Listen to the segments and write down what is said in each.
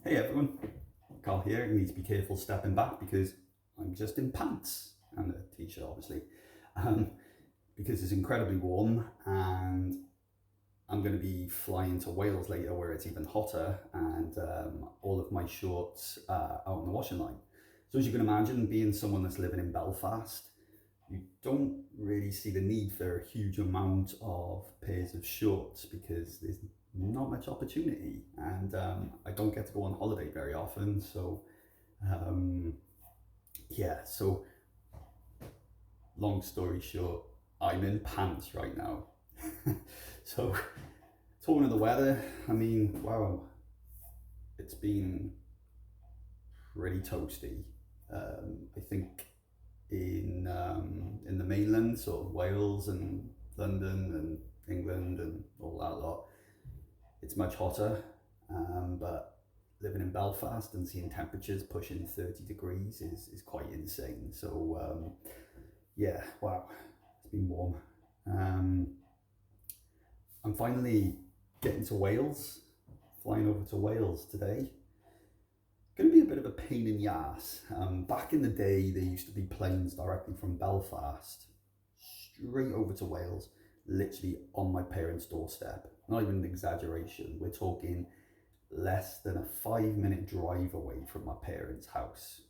Hey everyone, Carl here. You need to be careful stepping back because I'm just in pants and a t-shirt, obviously, um, because it's incredibly warm and I'm going to be flying to Wales later where it's even hotter and all of my shorts are out on the washing line. So as you can imagine, being someone that's living in Belfast, you don't really see the need for a huge amount of pairs of shorts because there's not much opportunity and I don't get to go on holiday very often. Um, so long story short, I'm in pants right now. So, talking of the weather, I mean, wow, it's been pretty toasty. I think in the mainland, sort of Wales and London and England and all that lot, it's much hotter. But living in Belfast and seeing temperatures pushing 30 degrees is quite insane. Yeah, wow, it's been warm. Um, I'm finally getting to Wales, flying over to Wales today. Going to be a bit of a pain in the ass. Back in the day, there used to be planes directly from Belfast straight over to Wales, literally on my parents' doorstep. Not even an exaggeration. We're talking less than a 5 minute drive away from my parents' house.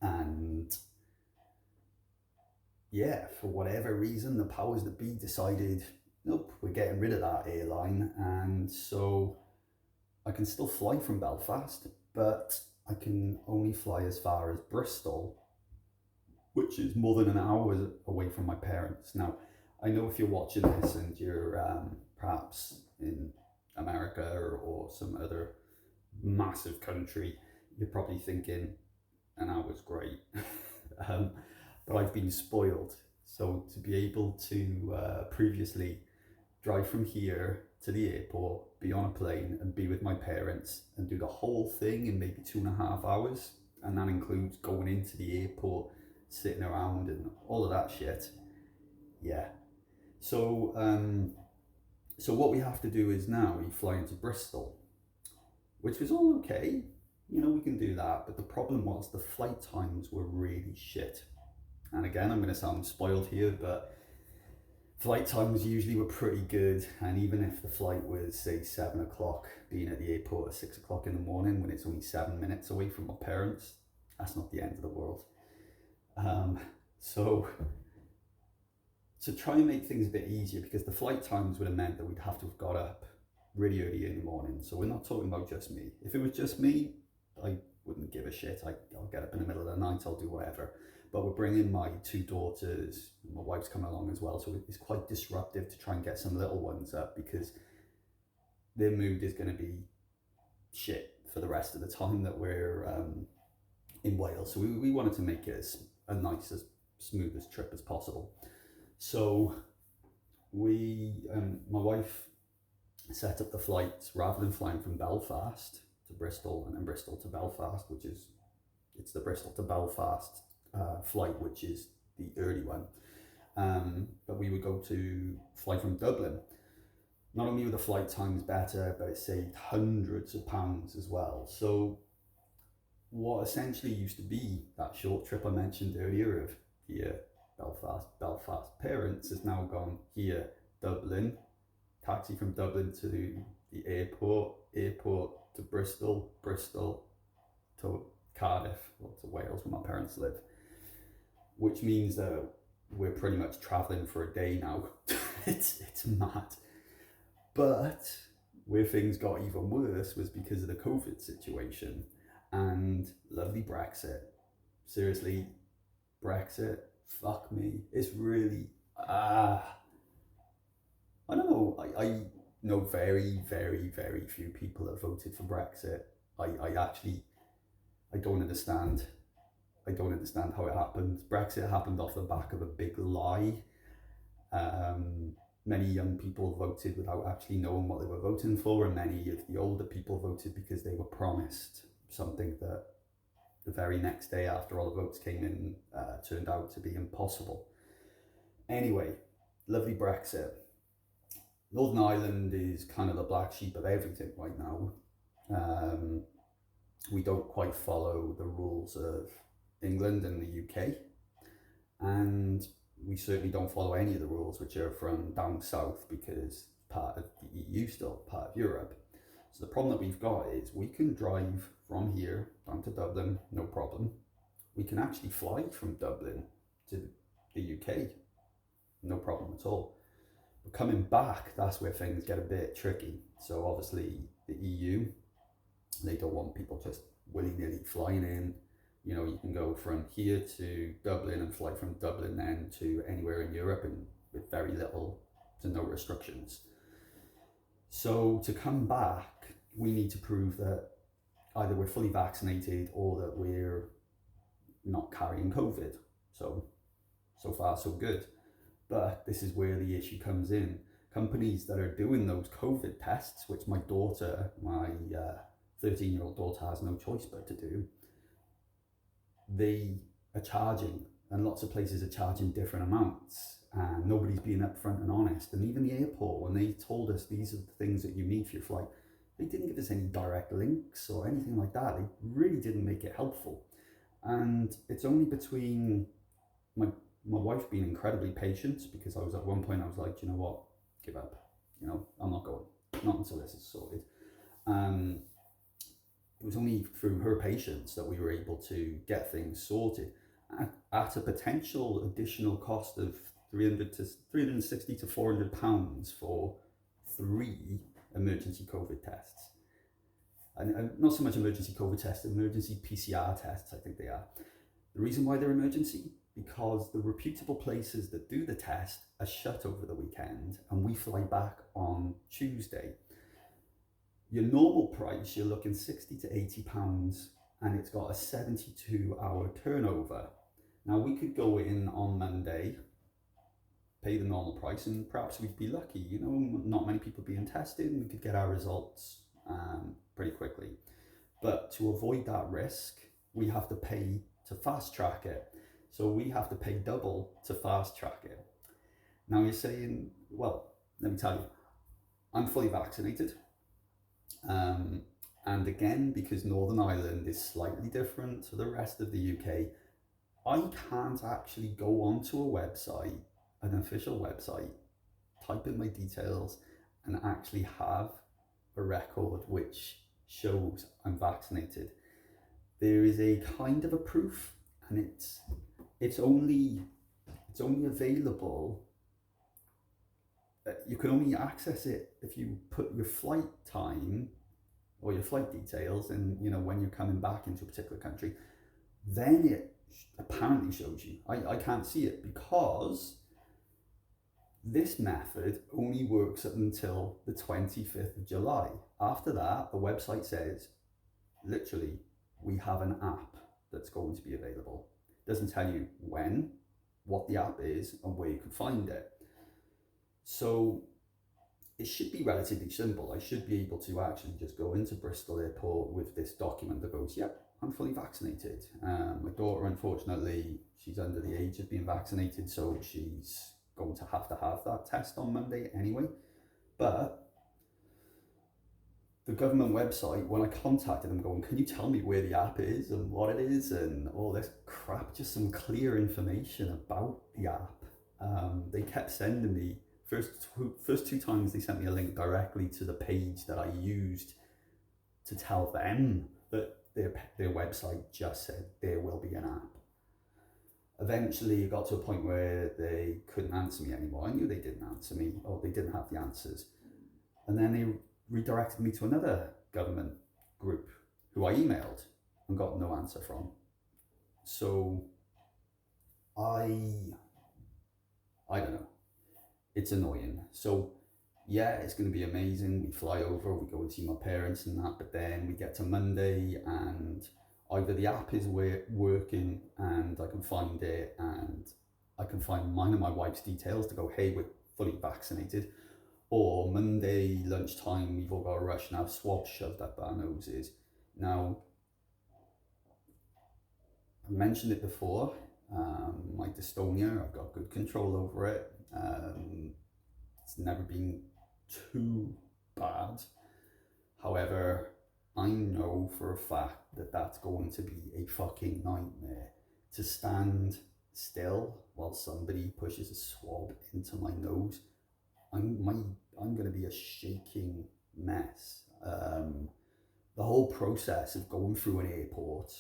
And yeah, for whatever reason, the powers that be decided, nope, we're getting rid of that airline. And so I can still fly from Belfast, but I can only fly as far as Bristol, which is more than an hour away from my parents. Now, I know if you're watching this and you're perhaps in America or some other massive country, you're probably thinking an hour's great. um, but I've been spoiled. So to be able to previously drive from here to the airport, be on a plane, and be with my parents and do the whole thing in maybe 2.5 hours, and that includes going into the airport, sitting around, and all of that shit. Yeah. So, so what we have to do is now we fly into Bristol, which was all okay. You know, we can do that, but the problem was the flight times were really shit. And again, I'm going to sound spoiled here, but flight times usually were pretty good. And even if the flight was, say, 7 o'clock, being at the airport at 6 o'clock in the morning when it's only 7 minutes away from my parents, that's not the end of the world. Um, so to try and make things a bit easier, because the flight times would have meant that we'd have to have got up really early in the morning. So we're not talking about just me. If it was just me, I wouldn't give a shit. I'll get up in the middle of the night, I'll do whatever. But we're bringing my two daughters, my wife's coming along as well. So it's quite disruptive to try and get some little ones up because their mood is going to be shit for the rest of the time that we're in Wales. So we wanted to make it as a nice, as smooth as trip as possible. So my wife set up the flights rather than flying from Belfast to Bristol and then Bristol to Belfast, it's the Bristol to Belfast flight, which is the early one. But we would go to fly from Dublin. Not only were the flight times better, but it saved hundreds of pounds as well. So what essentially used to be that short trip I mentioned earlier of here, Belfast, parents has now gone here, Dublin, taxi from Dublin to the airport to Bristol, Bristol to Cardiff, or to Wales where my parents live, which means that we're pretty much travelling for a day now. It's mad. But where things got even worse was because of the COVID situation and lovely Brexit. Seriously, Brexit, fuck me. It's really I don't know. I know very, very, very few people that voted for Brexit. I actually I don't understand. I don't understand how it happened. Brexit happened off the back of a big lie. Many young people voted without actually knowing what they were voting for, and many of the older people voted because they were promised something that the very next day after all the votes came in turned out to be impossible. Anyway, lovely Brexit. Northern Ireland is kind of the black sheep of everything right now. Um, we don't quite follow the rules of England and the UK, and we certainly don't follow any of the rules which are from down south because part of the EU, still part of Europe. So the problem that we've got is we can drive from here down to Dublin, no problem. We can actually fly from Dublin to the UK, no problem at all. But coming back, that's where things get a bit tricky. So obviously the EU, they don't want people just willy-nilly flying in. You know, you can go from here to Dublin and fly from Dublin then to anywhere in Europe and with very little to no restrictions. So to come back, we need to prove that either we're fully vaccinated or that we're not carrying COVID. So far so good. But this is where the issue comes in. Companies that are doing those COVID tests, which my 13-year-old daughter has no choice but to do, they are charging, and lots of places are charging different amounts, and nobody's being upfront and honest. And even the airport, when they told us these are the things that you need for your flight, they didn't give us any direct links or anything like that. They really didn't make it helpful. And it's only between my wife being incredibly patient, because I was at one point, I was like, you know what, give up. You know, I'm not going, not until this is sorted. It was only through her patience that we were able to get things sorted at a potential additional cost of 360 to 400 pounds for 3 emergency COVID tests. And not so much emergency COVID tests, emergency PCR tests, I think they are. The reason why they're emergency, because the reputable places that do the test are shut over the weekend, and we fly back on Tuesday. Your normal price, you're looking 60 to 80 pounds, and it's got a 72-hour turnover. Now we could go in on Monday, pay the normal price, and perhaps we'd be lucky, you know, not many people being tested, and we could get our results pretty quickly. But to avoid that risk, we have to pay to fast track it. So we have to pay double to fast track it. Now you're saying, well, let me tell you, I'm fully vaccinated. And again, because Northern Ireland is slightly different to the rest of the UK, I can't actually go onto a website, an official website, type in my details, and actually have a record which shows I'm vaccinated. There is a kind of a proof, and it's only available. You can only access it if you put your flight time or your flight details, and you know when you're coming back into a particular country, then it apparently shows you. I can't see it because this method only works up until the 25th of July. After that, the website says, literally, we have an app that's going to be available. It doesn't tell you when, what the app is, and where you can find it. So it should be relatively simple. I should be able to actually just go into Bristol Airport with this document that goes, yep, I'm fully vaccinated. My daughter, unfortunately, she's under the age of being vaccinated, so she's going to have that test on Monday anyway. But the government website, when I contacted them going, can you tell me where the app is and what it is and all this crap, just some clear information about the app. They kept sending me, first two times they sent me a link directly to the page that I used to tell them that their website just said there will be an app. Eventually it got to a point where they couldn't answer me anymore. I knew they didn't answer me, or they didn't have the answers. And then they redirected me to another government group who I emailed and got no answer from. So I don't know. It's annoying. So yeah, it's going to be amazing. We fly over, we go and see my parents and that, but then we get to Monday and either the app is working and I can find it and I can find mine and my wife's details to go, hey, we're fully vaccinated. Or Monday lunchtime, we've all got a rush and have swabs shoved up our noses. Now, I mentioned it before, my dystonia, I've got good control over it. It's never been too bad. However, I know for a fact that that's going to be a fucking nightmare to stand still while somebody pushes a swab into my nose. I'm going to be a shaking mess. The whole process of going through an airport,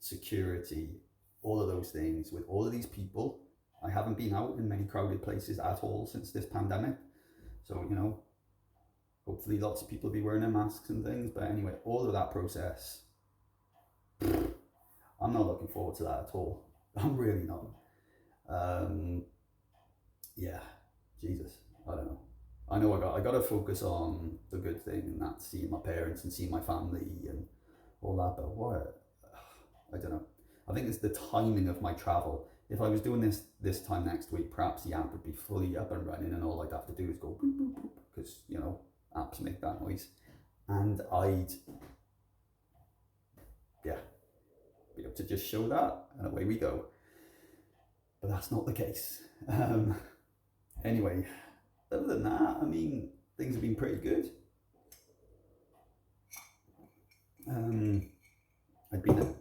security, all of those things with all of these people. I haven't been out in many crowded places at all since this pandemic. So, hopefully lots of people will be wearing their masks and things. But anyway, all of that process, I'm not looking forward to that at all. I'm really not. Yeah, Jesus, I don't know. I know I got to focus on the good thing, and that's seeing my parents and seeing my family and all that. But what, I don't know. I think it's the timing of my travel. If I was doing this time next week, perhaps the app would be fully up and running, and all I'd have to do is go boop boop boop, because apps make that noise, and I'd be able to just show that, and away we go. But that's not the case. Anyway, other than that, I mean, things have been pretty good.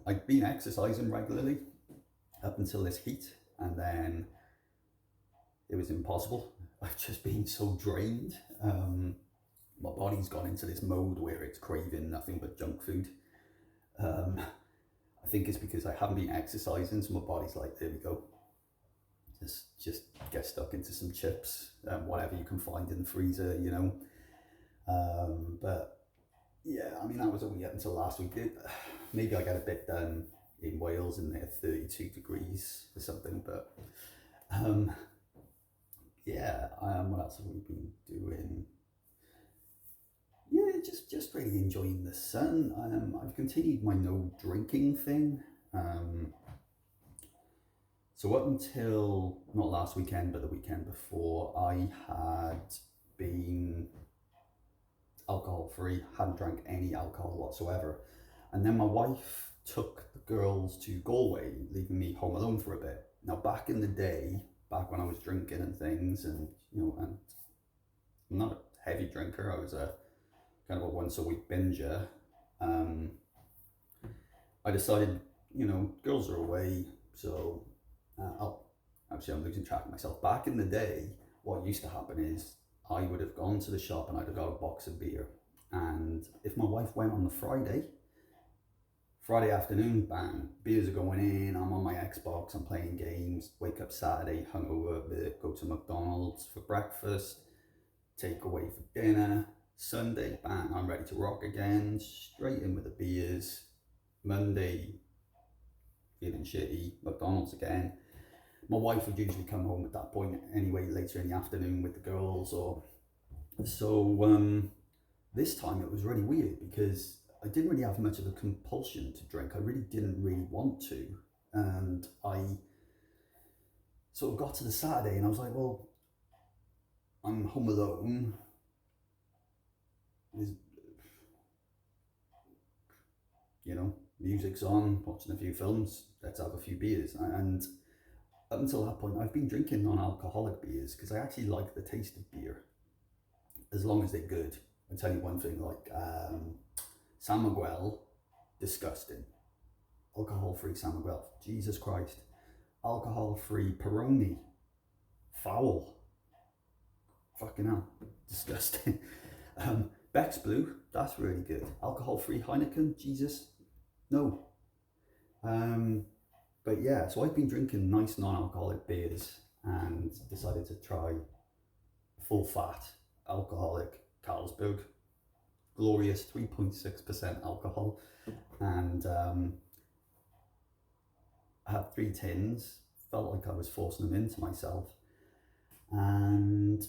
I'd been exercising regularly up until this heat, and then it was impossible. I've just been so drained. My body's gone into this mode where it's craving nothing but junk food. I think it's because I haven't been exercising, so my body's like, there we go. Just get stuck into some chips, whatever you can find in the freezer, But yeah, I mean, that was only up until last week. Maybe I got a bit done in Wales in there 32 degrees or something, but yeah, what else have we been doing? Yeah, just really enjoying the sun. I've continued my no drinking thing. So up until not last weekend, but the weekend before, I had been alcohol free, hadn't drank any alcohol whatsoever. And then my wife took the girls to Galway, leaving me home alone for a bit. Now, back in the day, back when I was drinking and things, and and I'm not a heavy drinker, I was a kind of a once a week binger. I decided, girls are away, so I'm losing track of myself. Back in the day, what used to happen is I would have gone to the shop and I'd have got a box of beer. And if my wife went on the Friday afternoon, bang, beers are going in, I'm on my Xbox, I'm playing games, wake up Saturday, hungover, go to McDonald's for breakfast, take away for dinner. Sunday, bang, I'm ready to rock again, straight in with the beers. Monday, feeling shitty, McDonald's again. My wife would usually come home at that point anyway, later in the afternoon with the girls. So this time it was really weird because I didn't really have much of a compulsion to drink. I really didn't really want to. And I sort of got to the Saturday and I was like, well, I'm home alone. Music's on, watching a few films, let's have a few beers. And up until that point, I've been drinking non-alcoholic beers because I actually like the taste of beer, as long as they're good. I tell you one thing, like San Miguel, disgusting. Alcohol-free San Miguel, Jesus Christ. Alcohol-free Peroni, foul. Fucking hell, disgusting. Beck's Blue, that's really good. Alcohol-free Heineken, Jesus, no. But yeah, so I've been drinking nice non-alcoholic beers and decided to try full-fat alcoholic Carlsberg. Glorious 3.6% alcohol. And I had 3 tins, felt like I was forcing them into myself. And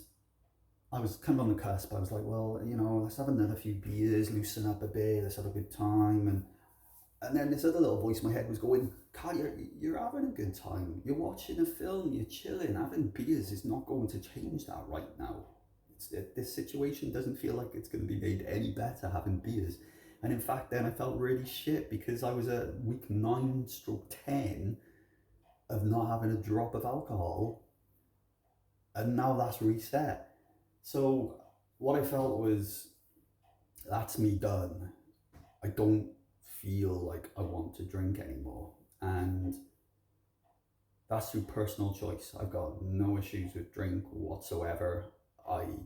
I was kind of on the cusp. I was like, well, let's have another few beers, loosen up a bit, let's have a good time. And then this other little voice in my head was going, Carl, you're having a good time. You're watching a film, you're chilling. Having beers is not going to change that right now. This situation doesn't feel like it's going to be made any better having beers. And in fact, then I felt really shit because I was at week 9/10 of not having a drop of alcohol. And now that's reset. So what I felt was, that's me done. don't feel like I want to drink anymore. And that's through personal choice. I've got no issues with drink whatsoever.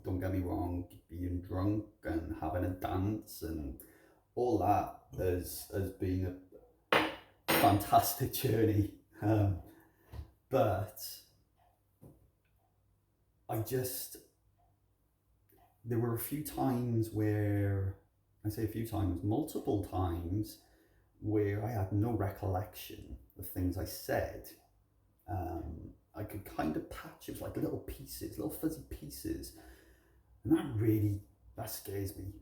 Don't get me wrong, being drunk and having a dance and all that has been a fantastic journey. But there were a few times where, I say a few times, multiple times, where I had no recollection of things I said. I could kind of patch, it was like little pieces, little fuzzy pieces. And that scares me,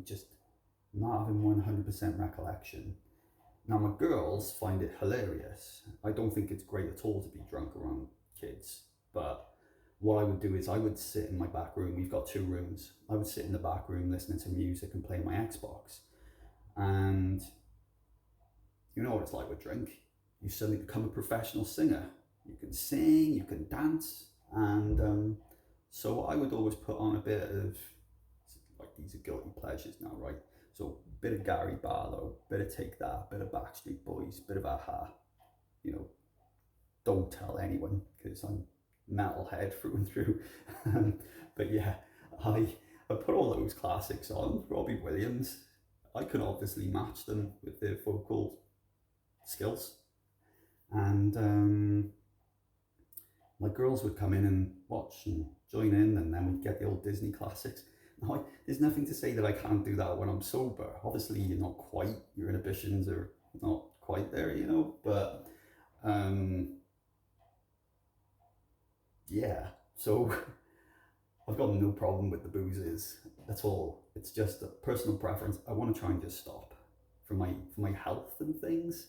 just not having 100% recollection. Now, my girls find it hilarious. I don't think it's great at all to be drunk around kids, but what I would do is I would sit in my back room. We've got 2 rooms. I would sit in the back room listening to music and playing my Xbox. And you know what it's like with drink. You suddenly become a professional singer. You can sing, you can dance. And so I would always put on a bit of, like, these are guilty pleasures now, right? So a bit of Gary Barlow, bit of Take That, bit of Backstreet Boys, bit of Aha. Don't tell anyone, because I'm metalhead through and through. But yeah, I put all those classics on. Robbie Williams, I can obviously match them with their vocal skills. And my girls would come in and watch and join in, and then we'd get the old Disney classics. Now, there's nothing to say that I can't do that when I'm sober. Obviously, you're not quite, your inhibitions are not quite there, but yeah, so I've got no problem with the boozes at all. It's just a personal preference. I want to try and just stop for my health and things.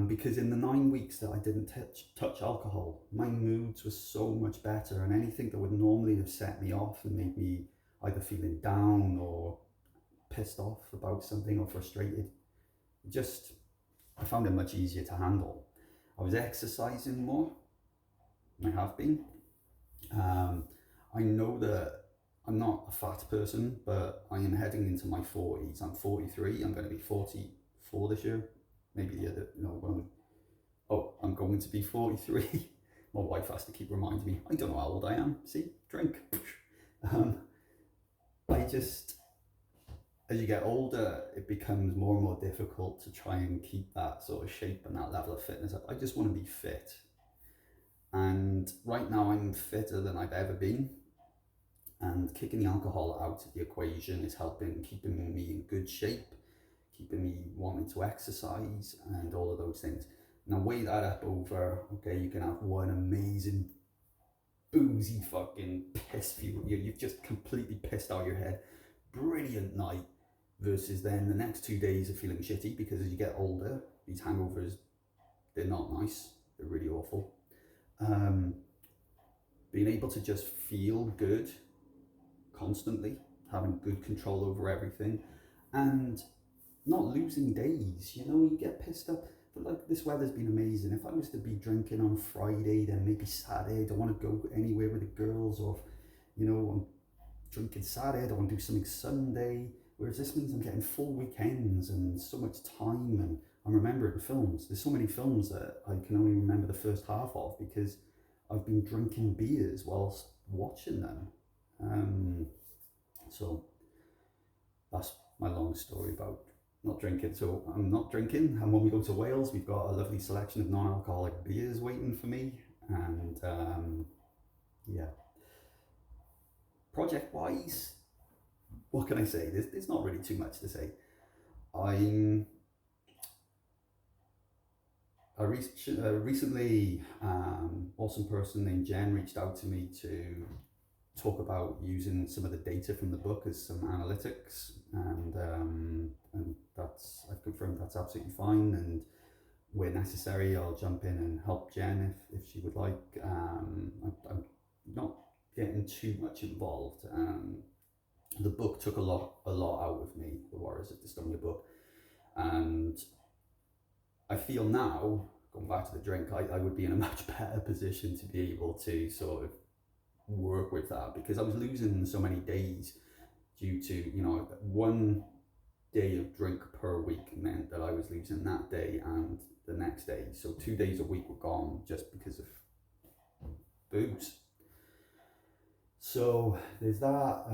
Because in the 9 weeks that I didn't touch alcohol, my moods were so much better, and anything that would normally have set me off and made me either feeling down or pissed off about something or frustrated, I found it much easier to handle. I was exercising more. I have been. I know that I'm not a fat person, but I am heading into my 40s. I'm 43. I'm going to be 44 this year. Maybe the other, I'm going to be 43. My wife has to keep reminding me. I don't know how old I am. See, drink. As you get older, it becomes more and more difficult to try and keep that sort of shape and that level of fitness up. I just want to be fit. And right now I'm fitter than I've ever been. And kicking the alcohol out of the equation is keeping me in good shape, keeping me wanting to exercise and all of those things. Now weigh that up over, okay, you can have one amazing boozy fucking piss fuel. You've just completely pissed out your head. Brilliant night versus then the next 2 days of feeling shitty, because as you get older, these hangovers, they're not nice. They're really awful. Being able to just feel good constantly, having good control over everything, and not losing days. You get pissed up, but like, this weather's been amazing. If I was to be drinking on Friday, then maybe Saturday, I don't want to go anywhere with the girls, or I'm drinking Saturday, I don't want to do something Sunday. Whereas this means I'm getting full weekends and so much time, and I'm remembering films. There's so many films that I can only remember the first half of because I've been drinking beers whilst watching them. So that's my long story about not drinking. So I'm not drinking, and when we go to Wales, we've got a lovely selection of non-alcoholic beers waiting for me. And yeah, project-wise, what can I say? There's not really too much to say. Recently, awesome person named Jen reached out to me to talk about using some of the data from the book as some analytics, and I've confirmed that's absolutely fine, and where necessary I'll jump in and help Jen if she would like. I'm not getting too much involved. The book took a lot out of me, the Warriors of Dystonia book, and I feel now, going back to the drink, I would be in a much better position to be able to sort of work with that, because I was losing so many days due to, one day of drink per week meant that I was losing that day and the next day. So 2 days a week were gone just because of booze. So there's that.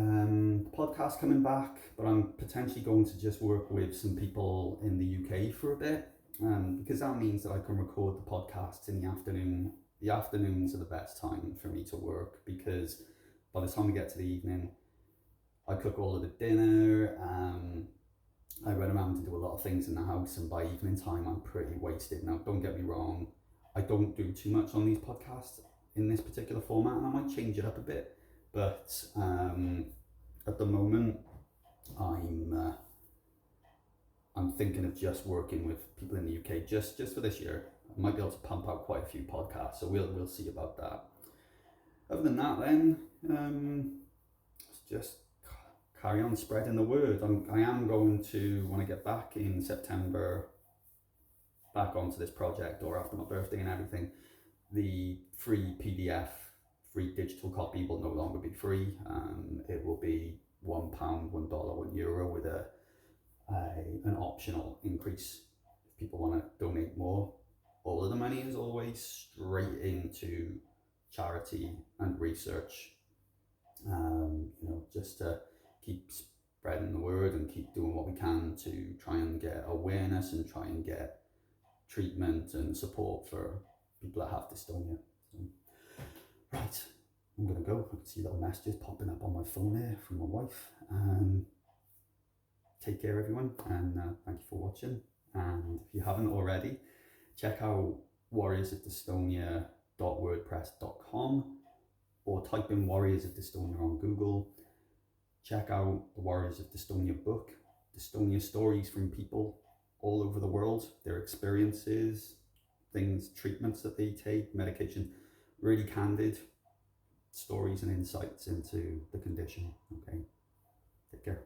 Podcast coming back, but I'm potentially going to just work with some people in the UK for a bit, because that means that I can record the podcasts in the afternoon. The afternoons are the best time for me to work, because by the time we get to the evening, I cook all of the dinner, I run around and do a lot of things in the house, and by evening time I'm pretty wasted. Now, don't get me wrong, I don't do too much on these podcasts in this particular format, and I might change it up a bit, but at the moment I'm thinking of just working with people in the UK just for this year. I might be able to pump out quite a few podcasts, so we'll see about that. Other than that, then just carry on spreading the word. I am going to, when I get back in September, back onto this project, or after my birthday and everything, the free PDF, free digital copy will no longer be free. It will be £1, $1, €1 with an optional increase if people want to donate more. All of the money is always straight into charity and research, just to keep spreading the word and keep doing what we can to try and get awareness and try and get treatment and support for people that have dystonia. So, right, I'm going to go. I can see little messages popping up on my phone here from my wife. Take care, everyone, and thank you for watching. And if you haven't already, check out warriorsofdystonia.wordpress.com, or type in Warriors of Dystonia on Google. Check out the Warriors of Dystonia book, Dystonia stories from people all over the world, their experiences, things, treatments that they take, medication, really candid stories and insights into the condition. Okay, take care.